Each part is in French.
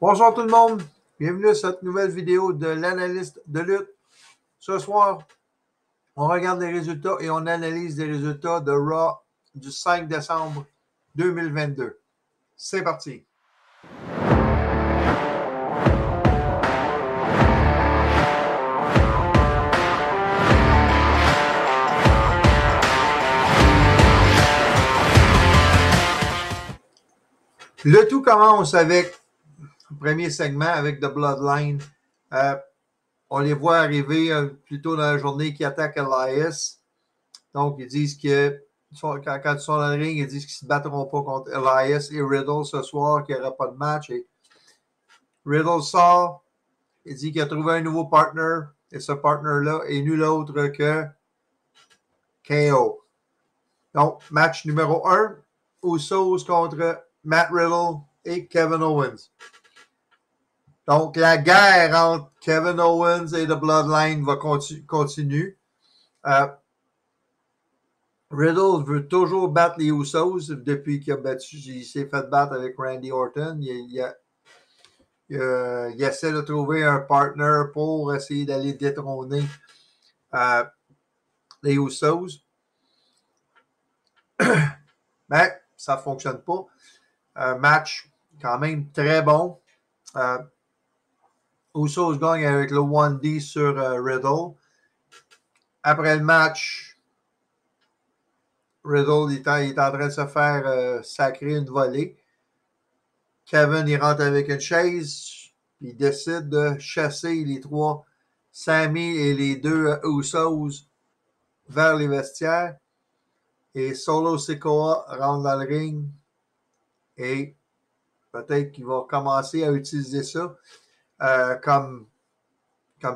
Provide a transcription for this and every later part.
Bonjour tout le monde, bienvenue à cette nouvelle vidéo de l'analyste de lutte. Ce soir, on regarde les résultats et on analyse les résultats de Raw du 5 décembre 2022. C'est parti! Le tout commence avec le premier segment avec The Bloodline. On les voit arriver plus tôt dans la journée qui attaquent Elias. Donc, ils disent que quand ils sont dans le ring, ils disent qu'ils ne se battront pas contre Elias et Riddle ce soir, qu'il n'y aura pas de match. Et Riddle sort, il dit qu'il a trouvé un nouveau partner, et ce partner-là est nul autre que KO. Donc, match numéro 1, Usos contre Matt Riddle et Kevin Owens. Donc, la guerre entre Kevin Owens et The Bloodline va continue. Riddle veut toujours battre les Usos depuis qu'il s'est fait battre avec Randy Orton. Il essaie de trouver un partner pour essayer d'aller détrôner les Usos. Mais ça ne fonctionne pas. Match quand même très bon. Usos gagne avec le 1D sur Riddle. Après le match, Riddle est en train de se faire sacrer une volée. Kevin, il rentre avec une chaise. Il décide de chasser les trois Sami et les deux Usos vers les vestiaires. Et Solo Sikoa rentre dans le ring. Et peut-être qu'il va commencer à utiliser ça comme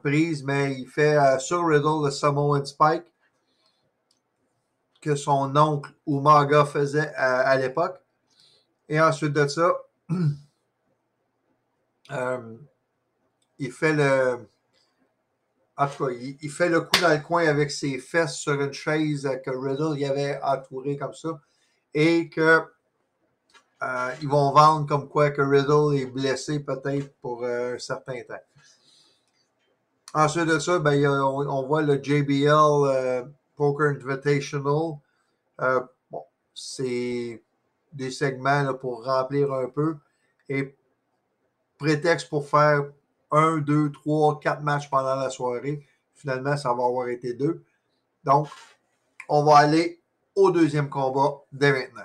prise, mais il fait sur Riddle le Samoan Spike que son oncle Umaga faisait à l'époque. Et ensuite de ça, il fait le... En tout cas, il fait le coup dans le coin avec ses fesses sur une chaise que Riddle y avait entourée comme ça. Et que ils vont vendre comme quoi que Riddle est blessé peut-être pour un certain temps. Ensuite de ça, ben, on voit le JBL Poker Invitational. Bon, c'est des segments là, pour remplir un peu. Et prétexte pour faire 1, 2, 3, 4 matchs pendant la soirée. Finalement, ça va avoir été 2. Donc, on va aller au deuxième combat dès maintenant.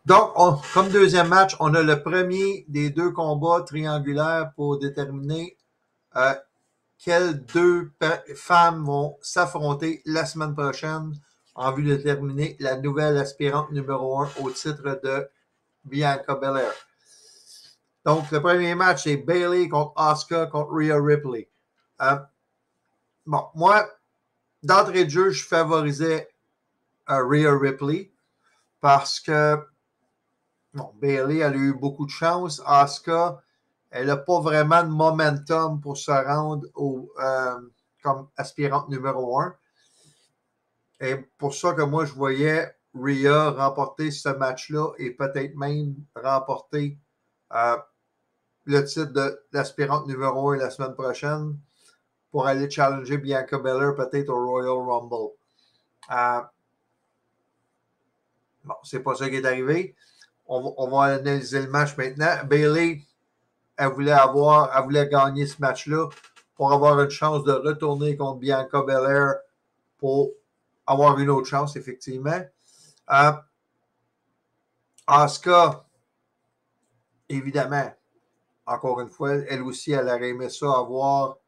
Donc, comme deuxième match, on a le premier des deux combats triangulaires pour déterminer quelles deux femmes vont s'affronter la semaine prochaine en vue de déterminer la nouvelle aspirante numéro 1 au titre de Bianca Belair. Donc, le premier match, c'est Bayley contre Asuka contre Rhea Ripley. Bon, moi, d'entrée de jeu, je favorisais Rhea Ripley parce que bon, Bayley, elle a eu beaucoup de chance. Asuka, elle n'a pas vraiment de momentum pour se rendre comme aspirante numéro 1. Et pour ça que moi, je voyais Rhea remporter ce match-là et peut-être même remporter le titre d'aspirante numéro 1 la semaine prochaine pour aller challenger Bianca Belair peut-être au Royal Rumble. Bon, c'est pas ça qui est arrivé. On va analyser le match maintenant. Bayley, elle voulait gagner ce match-là pour avoir une chance de retourner contre Bianca Belair pour avoir une autre chance, effectivement. Asuka, évidemment, encore une fois, elle aussi, elle aurait aimé ça avoir.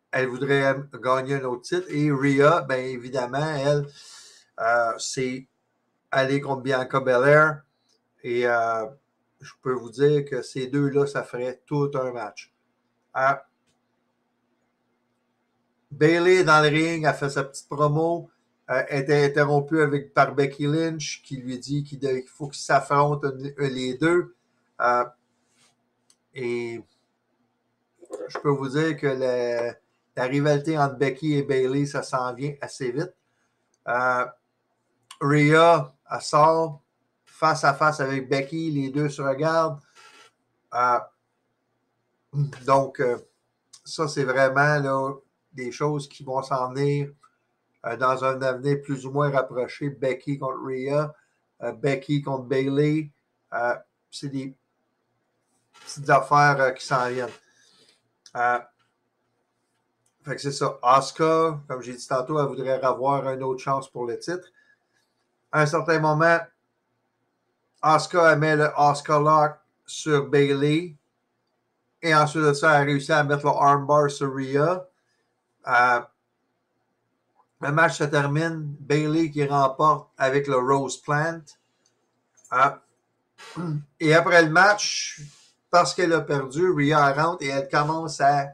Elle voudrait gagner un autre titre. Et Rhea, bien évidemment, elle, c'est aller contre Bianca Belair. Et je peux vous dire que ces deux-là, ça ferait tout un match. Bayley dans le ring a fait sa petite promo, était interrompue par Becky Lynch qui lui dit qu'il faut qu'ils s'affrontent les deux. Et je peux vous dire que la rivalité entre Becky et Bayley, ça s'en vient assez vite. Rhea, elle sort face à face avec Becky. Les deux se regardent. Donc, ça, c'est vraiment là, des choses qui vont s'en venir dans un avenir plus ou moins rapproché. Becky contre Rhea, Becky contre Bayley. C'est des petites affaires qui s'en viennent. Fait que c'est ça. Asuka, comme j'ai dit tantôt, elle voudrait avoir une autre chance pour le titre. À un certain moment, Asuka elle met le Asuka Lock sur Bayley. Et ensuite de ça, elle a réussi à mettre le armbar sur Rhea. Le match se termine. Bayley qui remporte avec le Rose Plant. Et après le match, parce qu'elle a perdu, Rhea rentre et elle commence à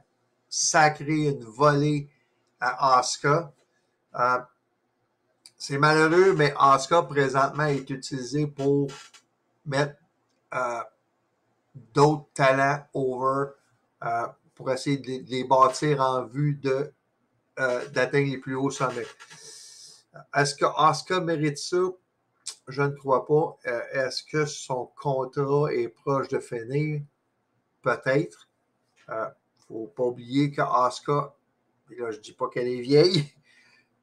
sacrer une volée à Asuka. C'est malheureux, mais Asuka présentement est utilisé pour mettre d'autres talents over pour essayer de les bâtir en vue d'atteindre les plus hauts sommets. Est-ce que Asuka mérite ça? Je ne crois pas. Est-ce que son contrat est proche de finir? Peut-être. Il ne faut pas oublier que Asuka, et là je ne dis pas qu'elle est vieille,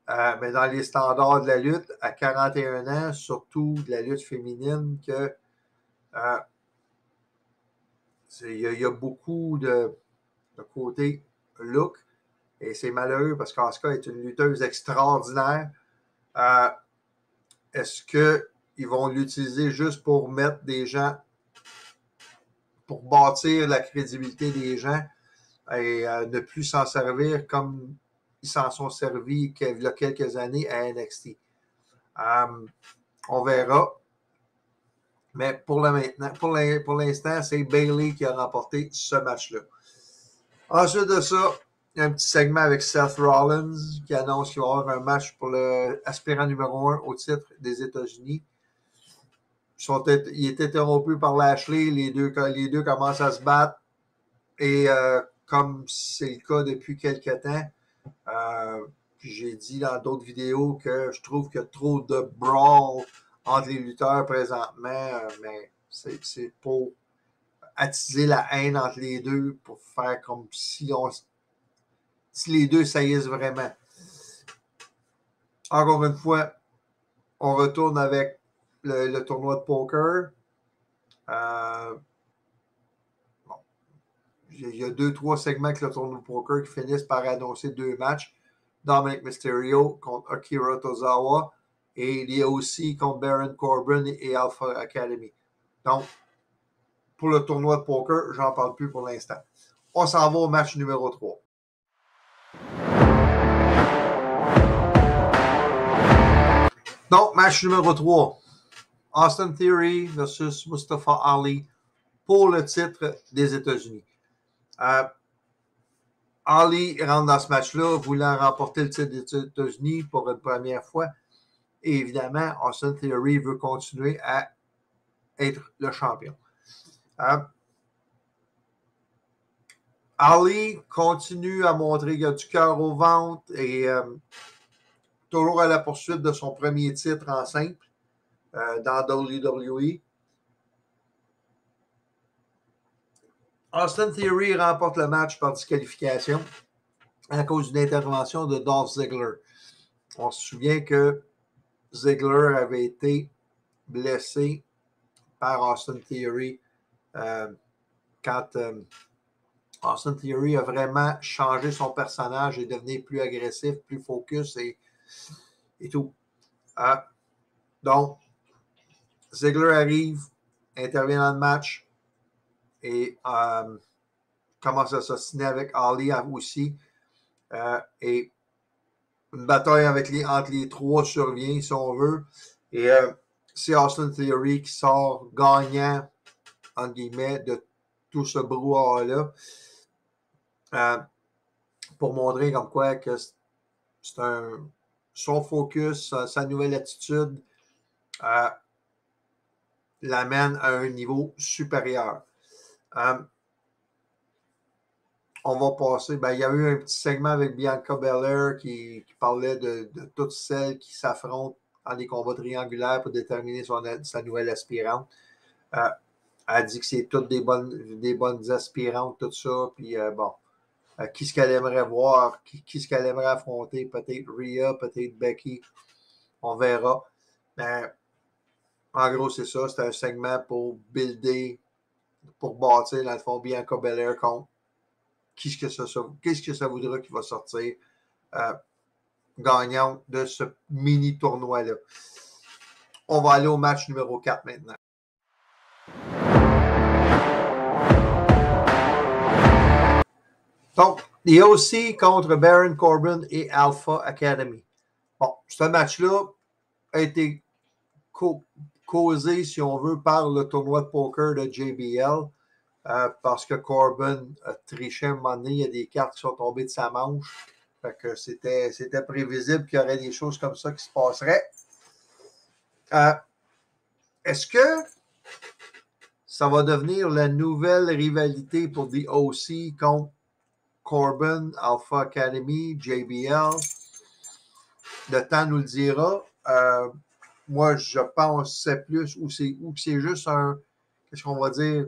mais dans les standards de la lutte, à 41 ans, surtout de la lutte féminine, que il y a beaucoup de côté look. Et c'est malheureux parce qu'Asuka est une lutteuse extraordinaire. Est-ce qu'ils vont l'utiliser juste pour mettre des gens, pour bâtir la crédibilité des gens et ne plus s'en servir comme ils s'en sont servis il y a quelques années à NXT? On verra. Mais pour l'instant, c'est Bayley qui a remporté ce match-là. Ensuite de ça, il y a un petit segment avec Seth Rollins qui annonce qu'il va y avoir un match pour l'aspirant numéro 1 au titre des États-Unis. Il est interrompu par Lashley. Les deux commencent à se battre. Et comme c'est le cas depuis quelques temps, puis j'ai dit dans d'autres vidéos que je trouve qu'il y a trop de brawl entre les lutteurs présentement, mais c'est pour attiser la haine entre les deux, pour faire comme si les deux saillissent vraiment. Encore une fois, on retourne avec le tournoi de poker. Bon. Il y a 2-3 segments avec le tournoi de poker qui finissent par annoncer 2 matchs. Dominic Mysterio contre Akira Tozawa. Et il y a aussi contre Baron Corbin et Alpha Academy. Donc, pour le tournoi de poker, j'en parle plus pour l'instant. On s'en va au match numéro 3. Donc, match numéro 3. Austin Theory versus Mustafa Ali pour le titre des États-Unis. Ali rentre dans ce match-là voulant remporter le titre des États-Unis pour une première fois. Et évidemment, Austin Theory veut continuer à être le champion. Ali continue à montrer qu'il a du cœur au ventre et toujours à la poursuite de son premier titre en simple dans WWE. Austin Theory remporte le match par disqualification à cause d'une intervention de Dolph Ziggler. On se souvient que Ziggler avait été blessé par Austin Theory quand Austin Theory a vraiment changé son personnage et devenu plus agressif, plus focus et tout. Donc, Ziggler arrive, intervient dans le match et commence à s'assiner avec Ali aussi. Et une bataille entre les trois survient, si on veut. Et c'est Austin Theory qui sort gagnant, entre guillemets, de tout ce brouhaha-là. Pour montrer comme quoi que c'est son focus, sa nouvelle attitude l'amène à un niveau supérieur. On va passer. Il y a eu un petit segment avec Bianca Belair qui parlait de toutes celles qui s'affrontent en des combats triangulaires pour déterminer sa nouvelle aspirante. Elle dit que c'est toutes des bonnes aspirantes, tout ça. Puis bon, qui ce qu'elle aimerait voir, qui ce qu'elle aimerait affronter, peut-être Rhea, peut-être Becky. On verra. Mais en gros, c'est ça. C'est un segment pour builder, pour bâtir, dans le fond, Bianca Belair contre qu'est-ce que ça voudra qu'il va sortir gagnant de ce mini tournoi-là. On va aller au match numéro 4 maintenant. Donc, les OC contre Baron Corbin et Alpha Academy. Bon, ce match-là a été causé, si on veut, par le tournoi de poker de JBL, parce que Corbin a triché un moment donné. Il y a des cartes qui sont tombées de sa manche. Fait que c'était prévisible qu'il y aurait des choses comme ça qui se passeraient. Est-ce que ça va devenir la nouvelle rivalité pour The OC contre Corbin, Alpha Academy, JBL? Le temps nous le dira. Moi, je pense que c'est plus ou c'est juste qu'est-ce qu'on va dire,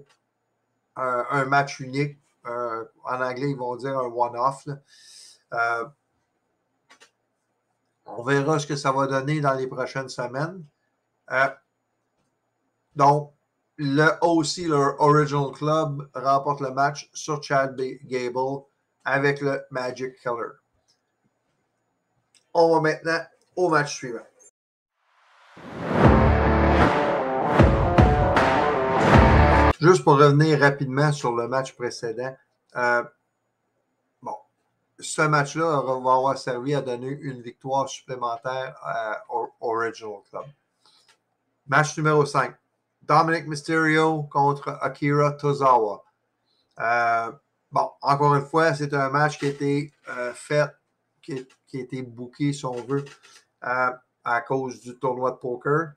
un match unique. En anglais, ils vont dire un one-off. On verra ce que ça va donner dans les prochaines semaines. Donc, le OC, leur Original Club, remporte le match sur Chad Gable avec le Magic Killer. On va maintenant au match suivant. Juste pour revenir rapidement sur le match précédent, bon, ce match-là va avoir servi à donner une victoire supplémentaire à Original Club. Match numéro 5. Dominic Mysterio contre Akira Tozawa. Bon, encore une fois, c'est un match qui a été fait, qui a été booké, si on veut, à cause du tournoi de poker.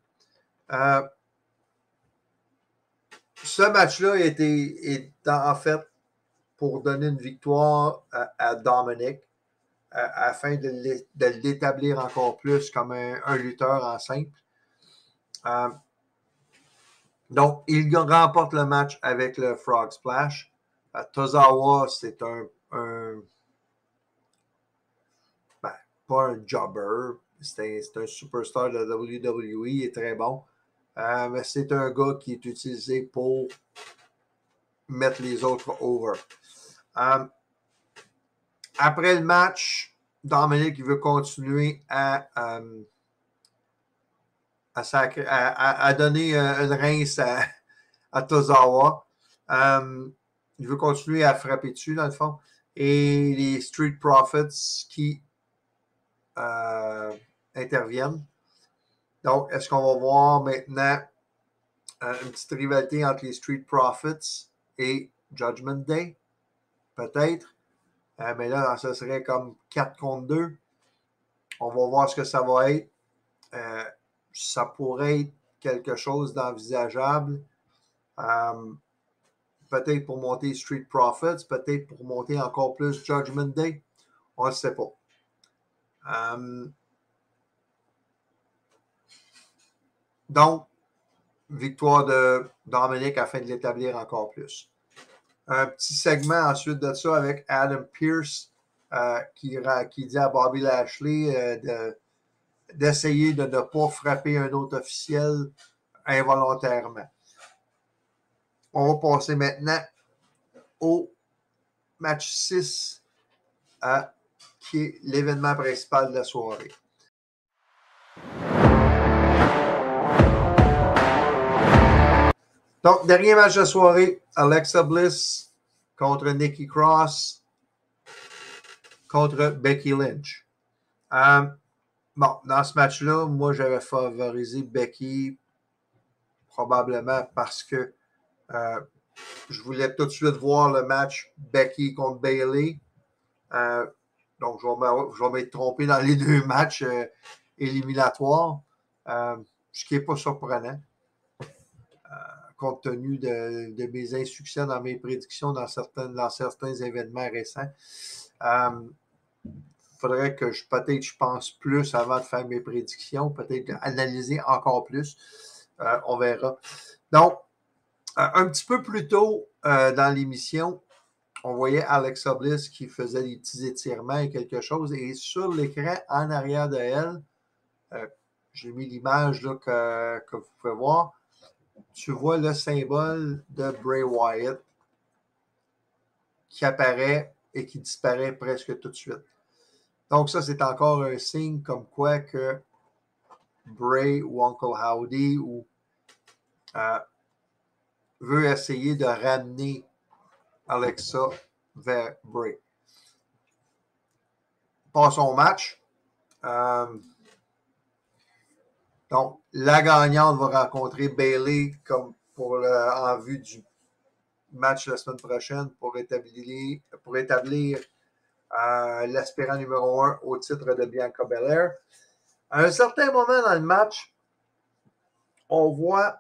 Ce match-là est en fait pour donner une victoire à Dominic afin de l'établir encore plus comme un lutteur en simple. Donc, il remporte le match avec le Frog Splash. Tozawa, c'est pas un jobber. C'est un superstar de la WWE. Il est très bon. Mais c'est un gars qui est utilisé pour mettre les autres over. Après le match, Dominic veut continuer à donner une rince à Tozawa. Il veut continuer à frapper dessus, dans le fond. Et les Street Profits qui interviennent. Donc, est-ce qu'on va voir maintenant une petite rivalité entre les Street Profits et Judgment Day? Peut-être. Mais là, ça serait comme 4 contre 2. On va voir ce que ça va être. Ça pourrait être quelque chose d'envisageable. Peut-être pour monter Street Profits, peut-être pour monter encore plus Judgment Day. On ne sait pas. Donc, victoire de Dominic afin de l'établir encore plus. Un petit segment ensuite de ça avec Adam Pearce qui dit à Bobby Lashley d'essayer de ne pas frapper un autre officiel involontairement. On va passer maintenant au match 6 qui est l'événement principal de la soirée. Donc, dernier match de la soirée, Alexa Bliss contre Nikki Cross contre Becky Lynch. Bon, dans ce match-là, moi, j'avais favorisé Becky probablement parce que je voulais tout de suite voir le match Becky contre Bayley. Donc, je vais m'être trompé dans les deux matchs éliminatoires, ce qui n'est pas surprenant, compte tenu de mes insuccès dans mes prédictions dans certains événements récents. faudrait que peut-être je pense plus avant de faire mes prédictions, peut-être analyser encore plus. On verra. Donc, un petit peu plus tôt dans l'émission, on voyait Alexa Bliss qui faisait des petits étirements et quelque chose. Et sur l'écran, en arrière de elle, j'ai mis l'image là, que vous pouvez voir. Tu vois le symbole de Bray Wyatt qui apparaît et qui disparaît presque tout de suite. Donc ça, c'est encore un signe comme quoi que Bray ou Uncle Howdy veut essayer de ramener Alexa vers Bray. Passons au match. Donc, la gagnante va rencontrer Bayley comme en vue du match la semaine prochaine pour établir l'aspirant numéro 1 au titre de Bianca Belair. À un certain moment dans le match, on voit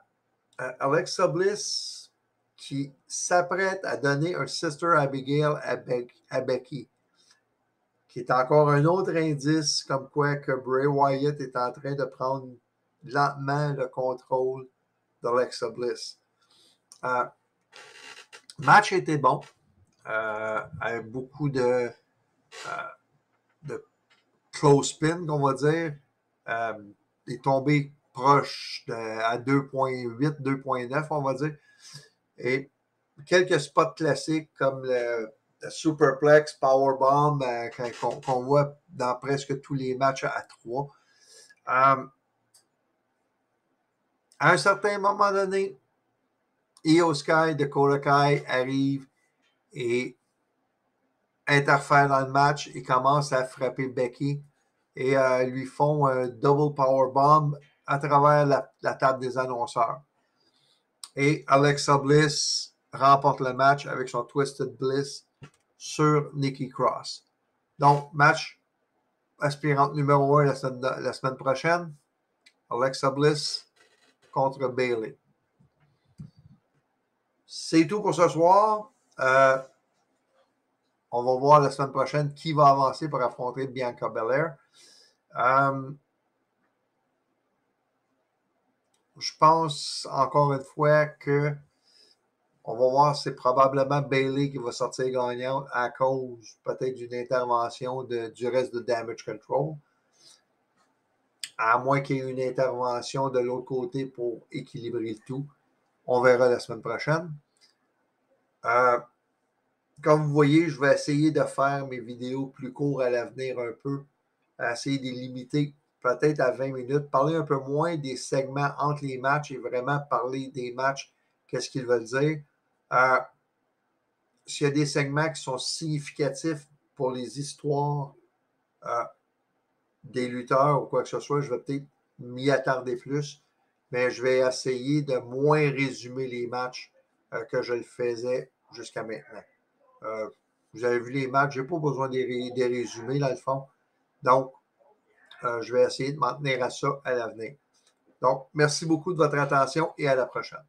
Alexa Bliss qui s'apprête à donner un Sister Abigail à Becky, qui est encore un autre indice comme quoi que Bray Wyatt est en train de prendre lentement le contrôle d'Alexa Bliss. Match était bon, avec beaucoup de close pin, on va dire. Il est tombé proche à 2.8, 2.9, on va dire. Et quelques spots classiques comme le Superplex, Powerbomb, qu'on voit dans presque tous les matchs à 3. À un certain moment donné, Io Sky, Dakota Kai arrive et interfère dans le match et commence à frapper Becky et lui font un double powerbomb à travers la table des annonceurs. Et Alexa Bliss remporte le match avec son Twisted Bliss sur Nikki Cross. Donc, match aspirante numéro 1 la semaine prochaine. Alexa Bliss contre Bayley. C'est tout pour ce soir. On va voir la semaine prochaine qui va avancer pour affronter Bianca Belair. Je pense encore une fois que on va voir, c'est probablement Bayley qui va sortir gagnante à cause peut-être d'une intervention du reste de Damage Control. À moins qu'il y ait une intervention de l'autre côté pour équilibrer le tout. On verra la semaine prochaine. Comme vous voyez, je vais essayer de faire mes vidéos plus courtes à l'avenir un peu. Essayer de les limiter peut-être à 20 minutes. Parler un peu moins des segments entre les matchs et vraiment parler des matchs, qu'est-ce qu'ils veulent dire. S'il y a des segments qui sont significatifs pour les histoires des lutteurs ou quoi que ce soit, je vais peut-être m'y attarder plus, mais je vais essayer de moins résumer les matchs que je le faisais jusqu'à maintenant. Vous avez vu les matchs, je n'ai pas besoin des résumés dans le fond. Donc, je vais essayer de m'en tenir à ça à l'avenir. Donc, merci beaucoup de votre attention et à la prochaine.